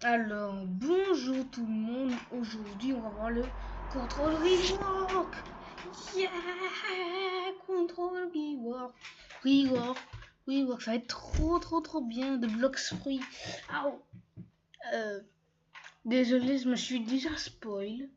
Alors, bonjour tout le monde. Aujourd'hui, on va voir le contrôle rework. Yeah, contrôle rework. Rework, ça va être trop bien. De blox free. Au. Désolé, je me suis déjà spoil.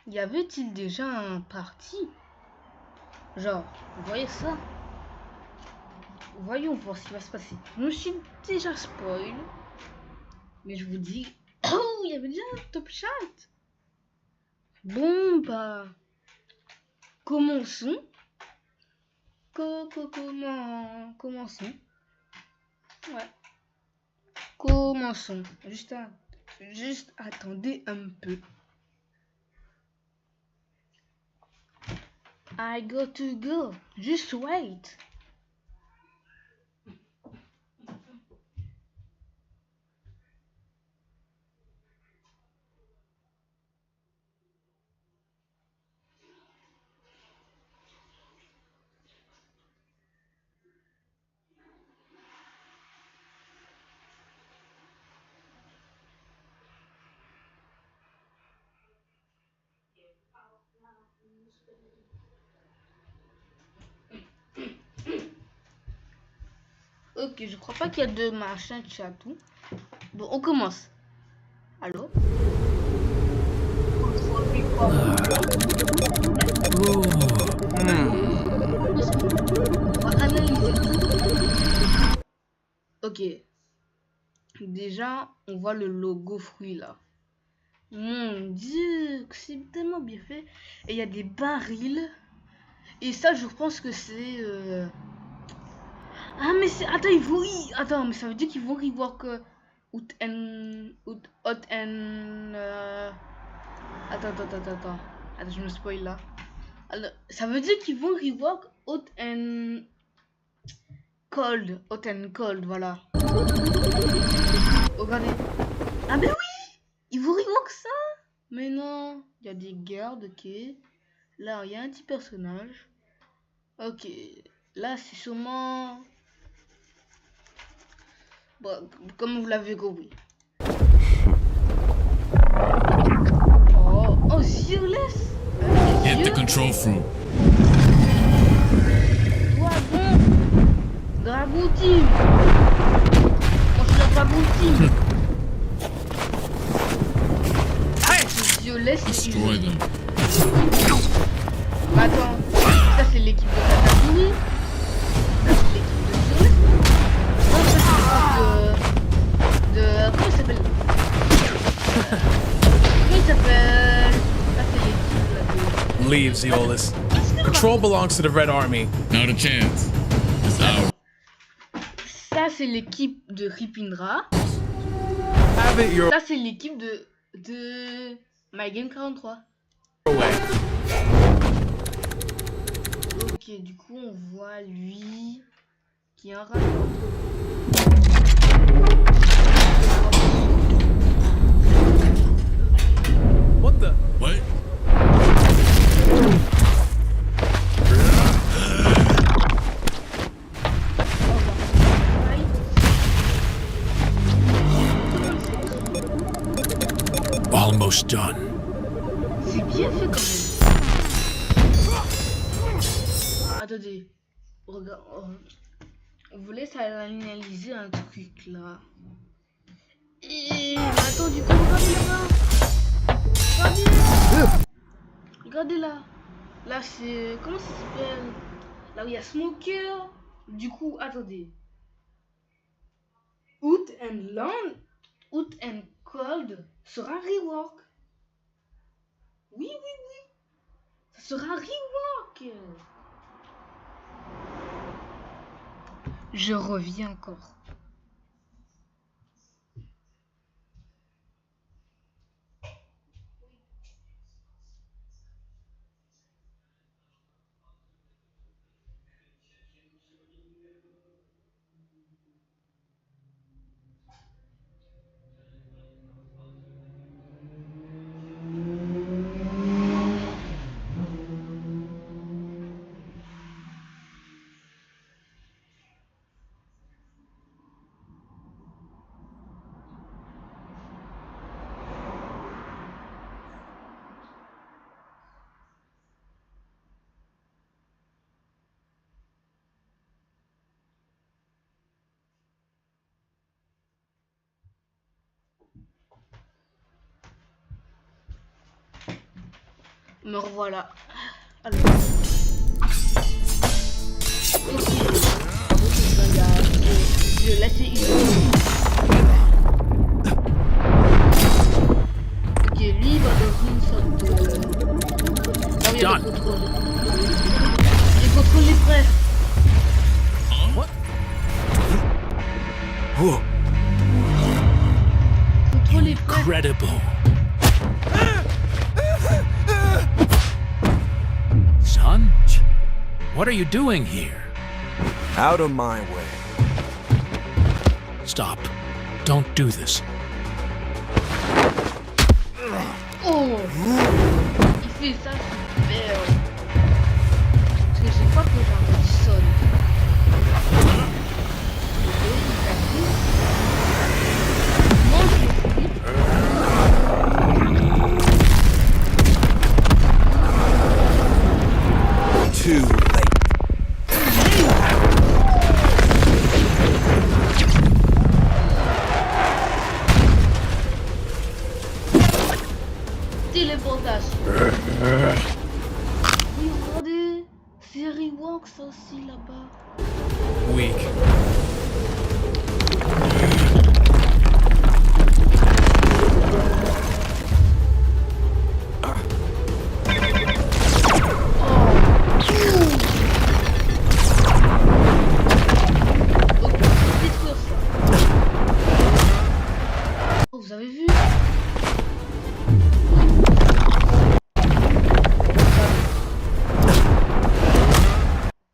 Y avait-il déjà un parti? Genre, vous voyez ça? Voyons voir ce qui va se passer. Je me suis déjà spoil. Mais je vous dis... Oh, il y avait déjà un top chat. Bon, bah... Commençons. Commençons. Ouais. Commençons. Juste attendez un peu. I got to go. Just wait. Ok, je crois pas qu'il y a de machin de chatou. Bon, on commence. Allô? On va analyser. Ok. Déjà, on voit le logo fruit là. Mon dieu, c'est tellement bien fait. Et il y a des barils. Et ça, je pense que c'est... Ah, mais c'est... Attends, ils vont... Attends, mais ça veut dire qu'ils vont rework... Out and... Attends. Attends, je me spoil là. Alors, ça veut dire qu'ils vont rework hot and... Hot and cold, voilà. Regardez. Ah, mais oui! Ils vont rework ça! Mais non, il y a des gardes, ok. Là, il y a un petit personnage. Ok. Là, c'est sûrement... Bon, comme vous l'avez compris. Oh, Zealous! Hit the control fruit. Toi, bon! Dragon Team! Moi, je suis la Dragon Team! Zealous, Destroy them. Attends, ça c'est l'équipe de Katakuri. Ça c'est l'équipe de Zeus. Non, ça c'est l'équipe de... Comment il s'appelle? Comment il s'appelle? Ça c'est l'équipe là de... Leave, Zeolus. Control belongs to the Red Army. Not a chance. It's out. Ça c'est l'équipe de Ripindra. Have it your Ça c'est l'équipe de My Game 43. way. Ok, du coup on voit lui qui est un rapport. What the? What? Almost done. C'est bien fait quand même. Attendez, regarde, on vous laisse analyser un truc là. Et attends, du coup, regardez là-bas. Regardez là. Là, c'est... Comment ça s'appelle? Là où il y a Smoker. Du coup, attendez. Out and Cold sera rework. Oui. Ça sera rework. Je reviens encore. Me revoilà. Alors. Ok. Je laisse une. Ok, lui il va dans une sorte de. Ah oui, il y a le contrôle. Les contrôles est prêt. What? Whoa. Contrôle est prêt. Incredible. Son? What are you doing here? Out of my way. Stop. Don't do this. Oh! Il fait ça super. Parce que je sais pas que j'ai un petit son. Too late. Téléportation. Oui, regardez, c'est REWORK ça aussi là-bas. Weak. Vous avez vu?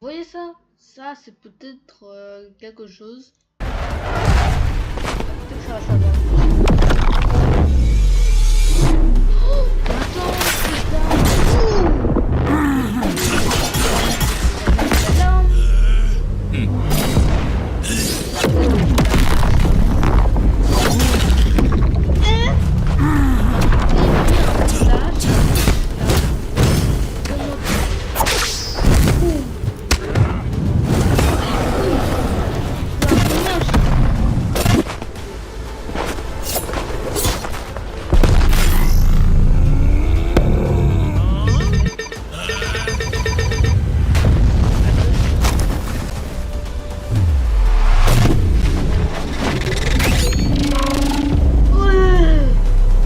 Vous voyez ça? Ça c'est peut-être quelque chose. Peut-être que ça va savoir. Oh, attends, c'est ça.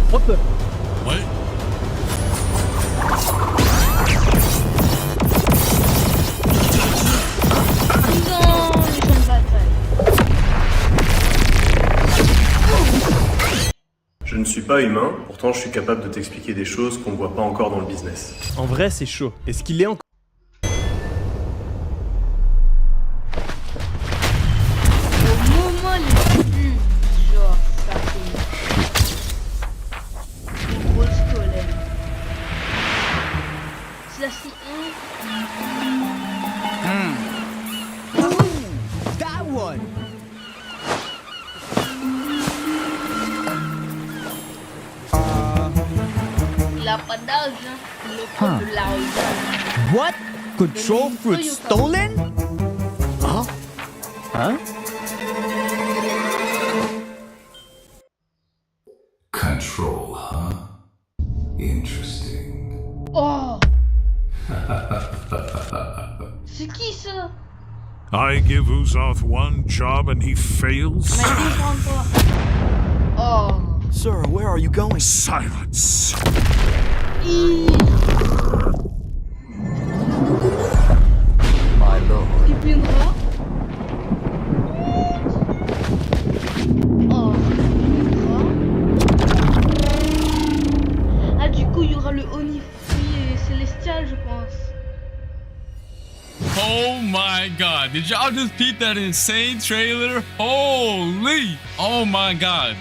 What the? What? Je ne suis pas humain, pourtant je suis capable de t'expliquer des choses qu'on ne voit pas encore dans le business. En vrai, c'est chaud. Est-ce qu'il est encore... Au moment le plus genre ça fait une grosse colère. C'est la C1. That one! Il a pas d'âge, hein. Le code de l'argent. What? Control fruit stolen? Huh? Huh? Control, huh? Interesting. Oh! C'est qui ça? I give Uzoth one job and he fails? Mais il prend pas. Oh! Sir, where are you going? Silence! My lord. Il viendra. Oh, il viendra. Ah, du coup, il y aura le Onifri et Célestial, je pense. Oh my god. Did y'all just peep that insane trailer? Holy! Oh my god.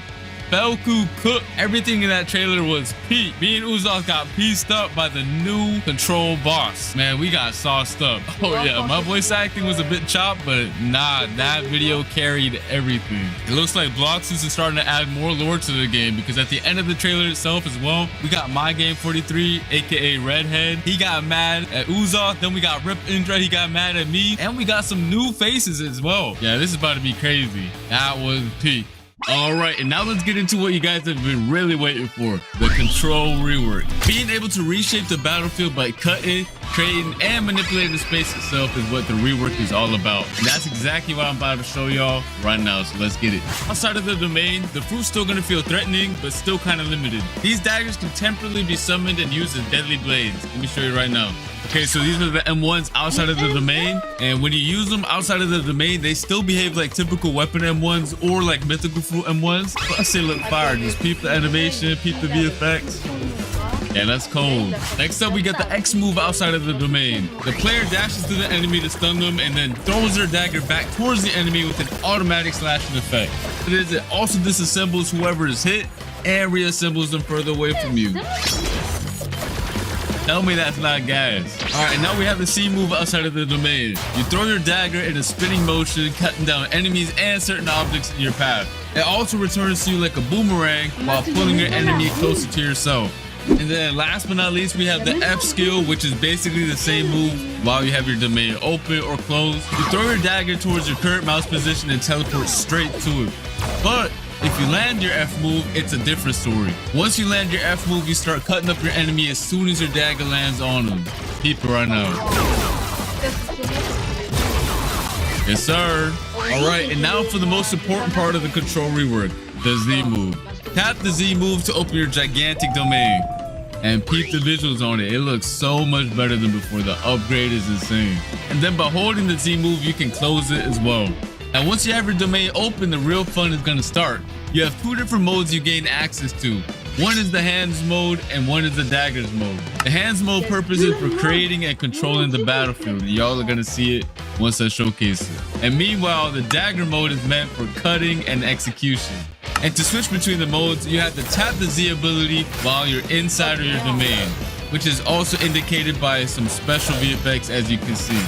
Belku cooked. Everything in that trailer was peak. Me and Uzoth got pieced up by the new control boss. Man, we got sauced up. Oh yeah, my voice acting was a bit chopped, but nah, that video carried everything. It looks like Blox is starting to add more lore to the game because at the end of the trailer itself as well, we got My Game 43, aka Redhead. He got mad at Uzoth. Then we got Rip Indra. He got mad at me. And we got some new faces as well. Yeah, this is about to be crazy. That was peak. All right, and now let's get into what you guys have been really waiting for, the control rework. Being able to reshape the battlefield by cutting, creating, and manipulating the space itself is what the rework is all about. And that's exactly what I'm about to show y'all right now, so let's get it. Outside of the domain, the fruit's still gonna feel threatening, but still kind of limited. These daggers can temporarily be summoned and used as deadly blades. Let me show you right now. Okay, so these are the M1s outside of the domain, and when you use them outside of the domain, they still behave like typical weapon M1s or like mythical fruit M1s. Plus they look fire. Just peep the animation, peep the VFX. Yeah, that's cold. Next up, we got the X move outside of the domain. The player dashes to the enemy to stun them and then throws their dagger back towards the enemy with an automatic slashing effect. It also disassembles whoever is hit and reassembles them further away from you. Tell me that's not gas. All right, now we have the C move outside of the domain. You throw your dagger in a spinning motion, cutting down enemies and certain objects in your path. It also returns to you like a boomerang while pulling your enemy closer to yourself. And then last but not least, we have the F skill, which is basically the same move while you have your domain open or closed. You throw your dagger towards your current mouse position and teleport straight to it. But if you land your F move, it's a different story. Once you land your F move, you start cutting up your enemy as soon as your dagger lands on them. Keep it right now. Yes, sir. All right, and now for the most important part of the control rework, the Z move. Tap the Z move to open your gigantic domain. And peep the visuals on it. It looks so much better than before. The upgrade is insane. And then by holding the Z move, you can close it as well. And once you have your domain open, the real fun is gonna start. You have two different modes you gain access to. One is the hands mode and one is the daggers mode. The hands mode purpose is for creating and controlling the battlefield. Y'all are gonna see it once I showcase it. And meanwhile, the dagger mode is meant for cutting and execution. And to switch between the modes, you have to tap the Z ability while you're inside of your domain, which is also indicated by some special VFX as you can see.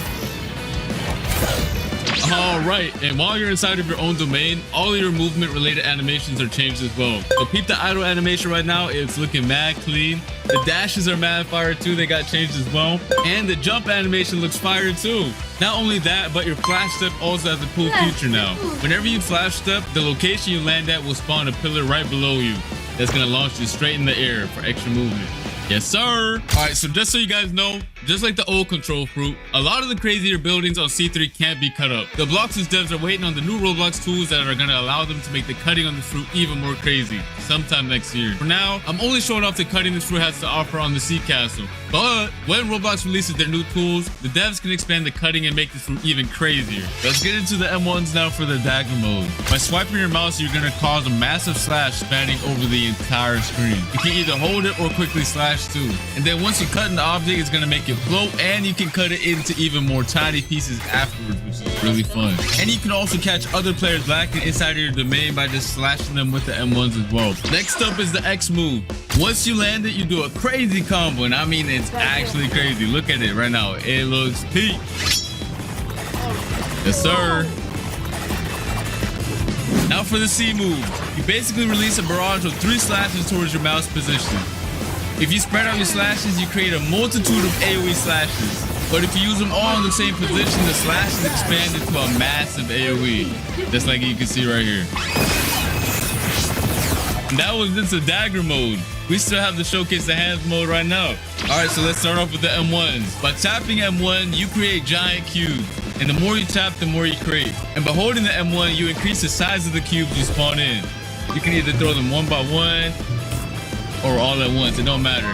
All right, and while you're inside of your own domain, all of your movement related animations are changed as well. So peep the idle animation right now, it's looking mad clean. The dashes are mad fire too, they got changed as well. And the jump animation looks fire too. Not only that, but your flash step also has a cool feature now. Whenever you flash step, the location you land at will spawn a pillar right below you. That's gonna launch you straight in the air for extra movement. Yes, sir. All right, so just so you guys know, just like the old control fruit, a lot of the crazier buildings on C3 can't be cut up. The blox' devs are waiting on the new Roblox tools that are gonna allow them to make the cutting on the fruit even more crazy sometime next year. For now, I'm only showing off the cutting this fruit has to offer on the Sea Castle. But when Roblox releases their new tools, the devs can expand the cutting and make this fruit even crazier. Let's get into the M1s now for the dagger mode. By swiping your mouse, you're gonna cause a massive slash spanning over the entire screen. You can either hold it or quickly slash too. And then once you cut an object, it's gonna make it float, and you can cut it into even more tiny pieces afterwards, which is really fun. And you can also catch other players lacking inside of your domain by just slashing them with the M1s as well. Next up is the X move. Once you land it, you do a crazy combo, and I mean it's actually crazy. Look at it right now. It looks peak. Yes, sir. Now for the C move. You basically release a barrage of 3 slashes towards your mouse position. If you spread out your slashes, you create a multitude of AoE slashes. But if you use them all in the same position, the slashes expand into a massive AoE. Just like you can see right here. And that was just a dagger mode. We still have to showcase the hands mode right now. All right, so let's start off with the M1s. By tapping M1, you create giant cubes. And the more you tap, the more you create. And by holding the M1, you increase the size of the cubes you spawn in. You can either throw them one by one or all at once, it don't matter.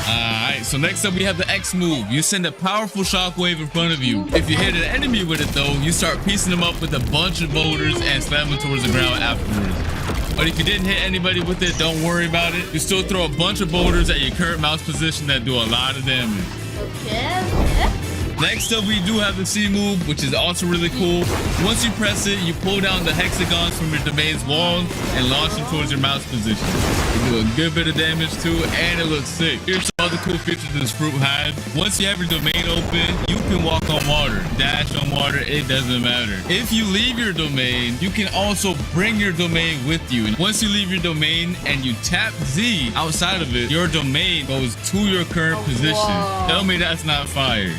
Alright, so next up we have the X move. You send a powerful shockwave in front of you. If you hit an enemy with it though, you start piecing them up with a bunch of boulders and slam them towards the ground afterwards. But if you didn't hit anybody with it, don't worry about it. You still throw a bunch of boulders at your current mouse position that do a lot of damage. Okay. Next up, we do have the C move, which is also really cool. Once you press it, you pull down the hexagons from your domain's wall and launch them towards your mouse position. You do a good bit of damage too, and it looks sick. Here's some other cool features this fruit has. Once you have your domain open, you can walk on water, dash on water, it doesn't matter. If you leave your domain, you can also bring your domain with you. And once you leave your domain and you tap Z outside of it, your domain goes to your current position. Tell me that's not fire.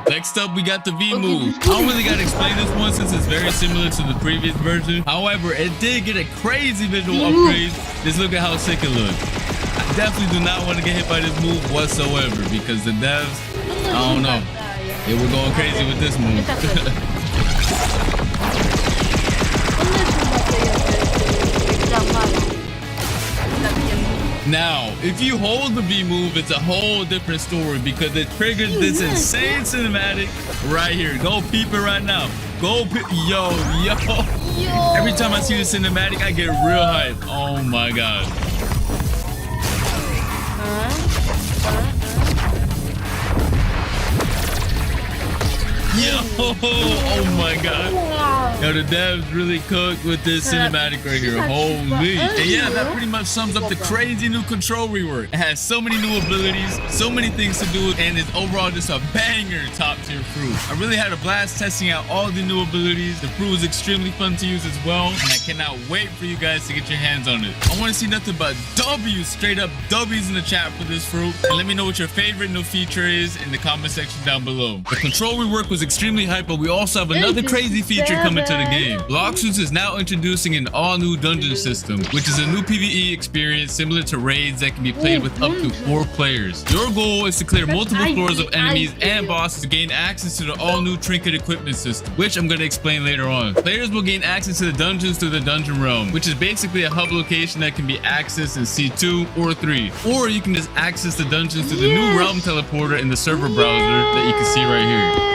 Next up, we got the V move. I don't really gotta explain this one since it's very similar to the previous version. However, it did get a crazy visual upgrade. Just look at how sick it looks. I definitely do not want to get hit by this move whatsoever because the devs, I don't know. They were going crazy with this move. Now, if you hold the V move, it's a whole different story because it triggers this insane cinematic right here. Go peep it right now. Go peep. Yo. Every time I see the cinematic, I get real hype. Oh my god. Yo, oh my god. Yo, the devs really cooked with this cinematic right here. Holy. And yeah, that pretty much sums up the crazy new control rework. It has so many new abilities, so many things to do, and it's overall just a banger top tier fruit. I really had a blast testing out all the new abilities. The fruit was extremely fun to use as well, and I cannot wait for you guys to get your hands on it. I want to see nothing but W's, straight up W's in the chat for this fruit. And let me know what your favorite new feature is in the comment section down below. The control rework was extremely hype, but we also have another crazy feature coming to the game. Blox is now introducing an all-new dungeon system, which is a new PvE experience similar to raids that can be played with up to 4 players. Your goal is to clear multiple floors of enemies and bosses to gain access to the all-new trinket equipment system, which I'm going to explain later on. Players will gain access to the dungeons through the dungeon realm, which is basically a hub location that can be accessed in C2 or 3. Or you can just access the dungeons through the new realm teleporter in the server browser that you can see right here.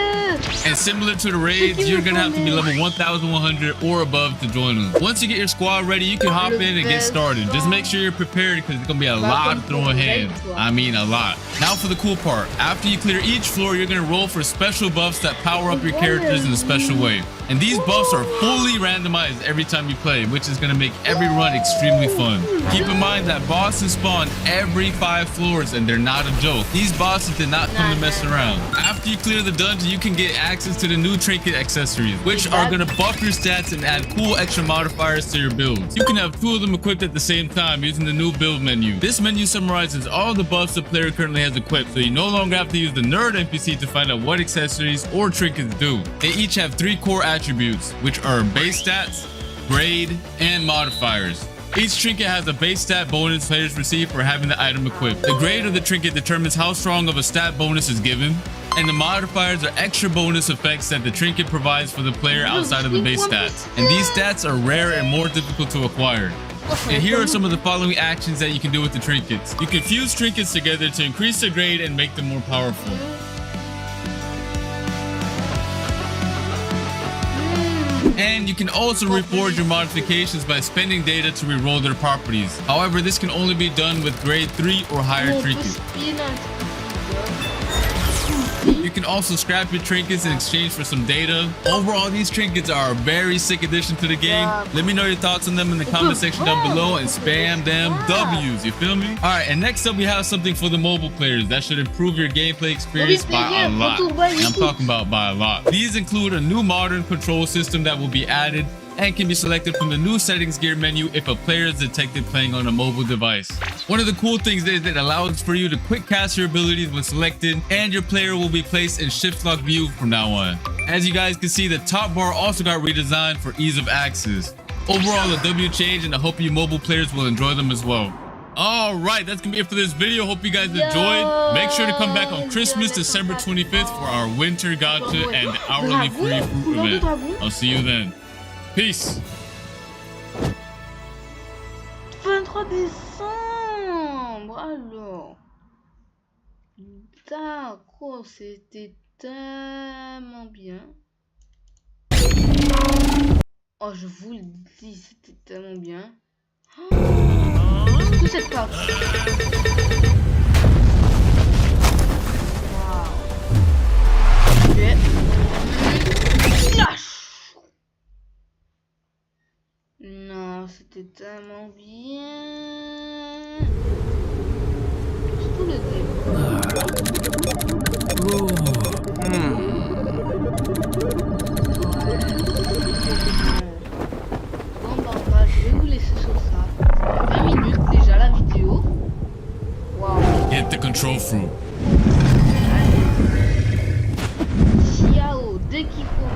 And similar to the raids, you're gonna have to be level 1100 or above to join them. Once you get your squad ready, you can hop in and get started. Just make sure you're prepared because it's gonna be a lot of throwing hands. I mean a lot. Now for the cool part. After you clear each floor, you're gonna roll for special buffs that power up your characters in a special way. And these buffs are fully randomized every time you play, which is gonna make every run extremely fun. Keep in mind that bosses spawn every 5 floors and they're not a joke. These bosses did not come to mess around. After you clear the dungeon, you can get access to the new trinket accessories, which are gonna buff your stats and add cool extra modifiers to your builds. You can have 2 of them equipped at the same time using the new build menu. This menu summarizes all the buffs the player currently has equipped, so you no longer have to use the nerd NPC to find out what accessories or trinkets do. They each have 3 core attributes, which are base stats, grade, and modifiers. Each trinket has a base stat bonus players receive for having the item equipped. The grade of the trinket determines how strong of a stat bonus is given, and the modifiers are extra bonus effects that the trinket provides for the player outside of the base stats. And these stats are rare and more difficult to acquire. And here are some of the following actions that you can do with the trinkets. You can fuse trinkets together to increase their grade and make them more powerful. And you can also reforge your modifications by spending data to reroll their properties. However, this can only be done with grade 3 or higher trinkets. You can also scrap your trinkets in exchange for some data. Overall, these trinkets are a very sick addition to the game. Let me know your thoughts on them in the comment section down below and spam them W's, you feel me? Alright, and next up we have something for the mobile players that should improve your gameplay experience by a lot. And I'm talking about by a lot. These include a new modern control system that will be added and can be selected from the new settings gear menu if a player is detected playing on a mobile device. One of the cool things is that it allows for you to quick cast your abilities when selected, and your player will be placed in shift lock view from now on. As you guys can see, the top bar also got redesigned for ease of access. Overall, a W change, and I hope you mobile players will enjoy them as well. Alright, that's gonna be it for this video. Hope you guys enjoyed. Make sure to come back on Christmas, December 25th for our winter gacha and hourly free fruit event. I'll see you then. Peace. 23 décembre. Alors. D'accord, c'était tellement bien. Oh, je vous le dis, c'était tellement bien. Toute cette carte. Waouh. Ok. Flash. Non, c'était tellement bien. Surtout le Bon, bah, je vais vous laisser sur ça. 20 minutes déjà la vidéo. Wow. Get the control fruit. Allez. dès qu'il faut.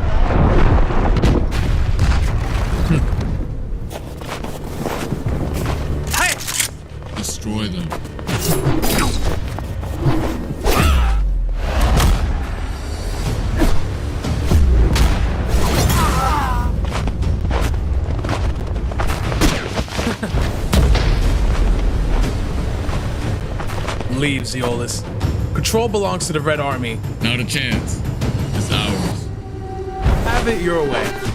Destroy them. Leave, Zeolus. Control belongs to the Red Army. Not a chance. It's ours. Have it your way.